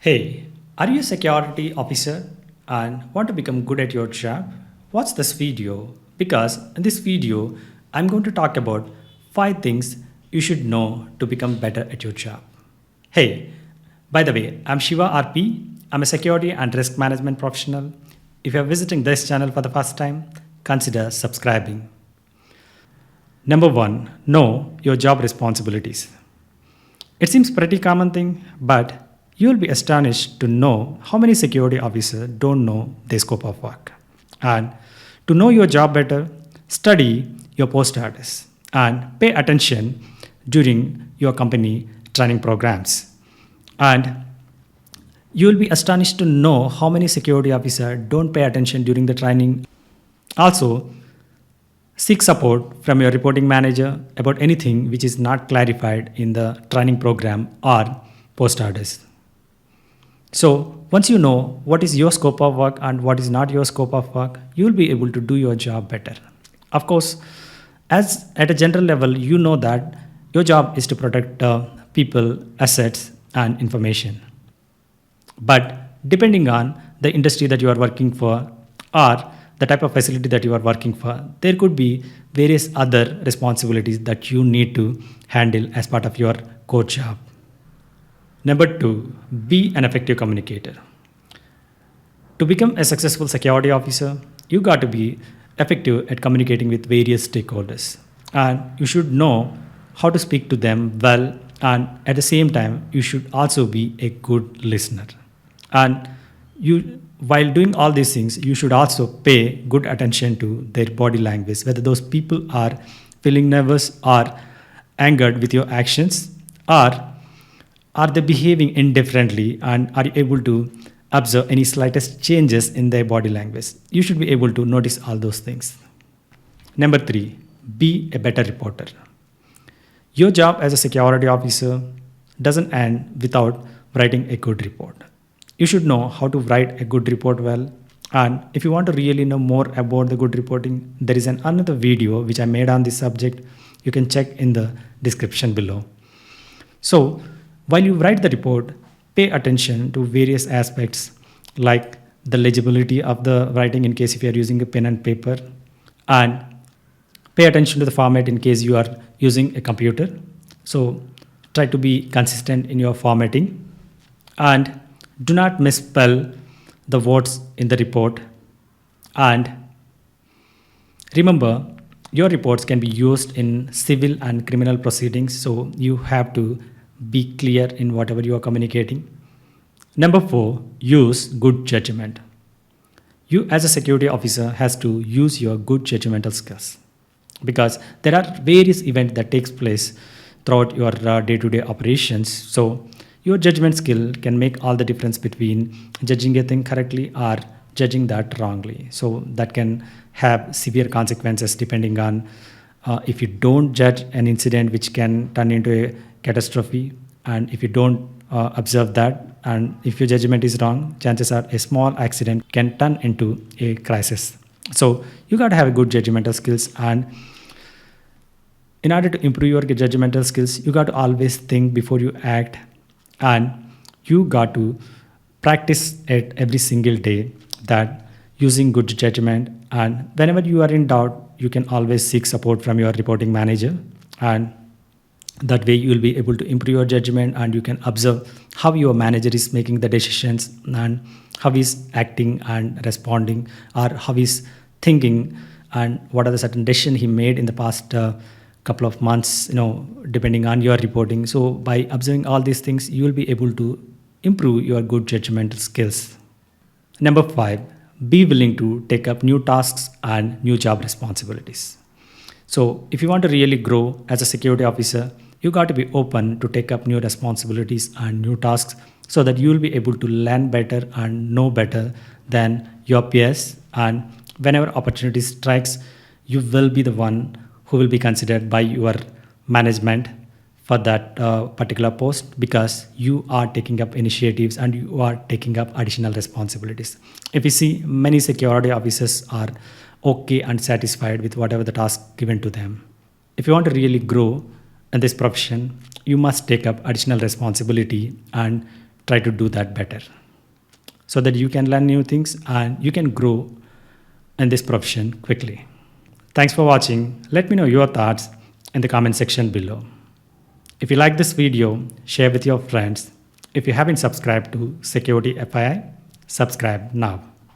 Hey, are you a security officer and want to become good at your job? Watch this video because in this video, I'm going to talk about 5 things you should know to become better at your job. Hey, by the way, I'm Shiva RP. I'm a security and risk management professional. If you're visiting this channel for the first time, consider subscribing. Number 1, know your job responsibilities. It seems pretty common thing, but you will be astonished to know how many security officers don't know their scope of work. And to know your job better, study your post orders and pay attention during your company training programs. And you will be astonished to know how many security officers don't pay attention during the training. Also, seek support from your reporting manager about anything which is not clarified in the training program or post orders. So, once you know what is your scope of work and what is not your scope of work, you will be able to do your job better. Of course, as at a general level, you know that your job is to protect people, assets, and information. But depending on the industry that you are working for or the type of facility that you are working for, there could be various other responsibilities that you need to handle as part of your core job. Number 2, be an effective communicator. To become a successful security officer, you got to be effective at communicating with various stakeholders. And you should know how to speak to them well, and at the same time, you should also be a good listener. And while doing all these things, you should also pay good attention to their body language, whether those people are feeling nervous or angered with your actions, or are they behaving indifferently, and are you able to observe any slightest changes in their body language? You should be able to notice all those things. Number 3, be a better reporter. Your job as a security officer doesn't end without writing a good report. You should know how to write a good report well. And if you want to really know more about the good reporting, there is another video which I made on this subject. You can check in the description below. So, while you write the report, pay attention to various aspects like the legibility of the writing in case if you are using a pen and paper, and pay attention to the format in case you are using a computer. So try to be consistent in your formatting, and do not misspell the words in the report. And remember, your reports can be used in civil and criminal proceedings, so you have to be clear in whatever you are communicating. Number 4, use good judgment. You as a security officer has to use your good judgmental skills, because there are various events that takes place throughout your day-to-day operations. So your judgment skill can make all the difference between judging a thing correctly or judging that wrongly. So that can have severe consequences depending on if you don't judge an incident, which can turn into a catastrophe. And if you don't observe that, and if your judgment is wrong, chances are a small accident can turn into a crisis. So you got to have a good judgmental skills, and in order to improve your judgmental skills, you got to always think before you act, and you got to practice it every single day, that using good judgment. And whenever you are in doubt, you can always seek support from your reporting manager, and that way you will be able to improve your judgment, and you can observe how your manager is making the decisions and how he's acting and responding, or how he's thinking, and what are the certain decisions he made in the past couple of months, depending on your reporting. So by observing all these things, you will be able to improve your good judgmental skills. Number 5, be willing to take up new tasks and new job responsibilities. So if you want to really grow as a security officer, you got to be open to take up new responsibilities and new tasks, so that you will be able to learn better and know better than your peers. And whenever opportunity strikes, you will be the one who will be considered by your management for that particular post, because you are taking up initiatives and you are taking up additional responsibilities. If you see, many security officers are okay and satisfied with whatever the task given to them. If you want to really grow in this profession, you must take up additional responsibility and try to do that better so that you can learn new things and you can grow in this profession quickly. Thanks for watching. Let me know your thoughts in the comment section below. If you like this video, share with your friends. If you haven't subscribed to Security FYI, subscribe now.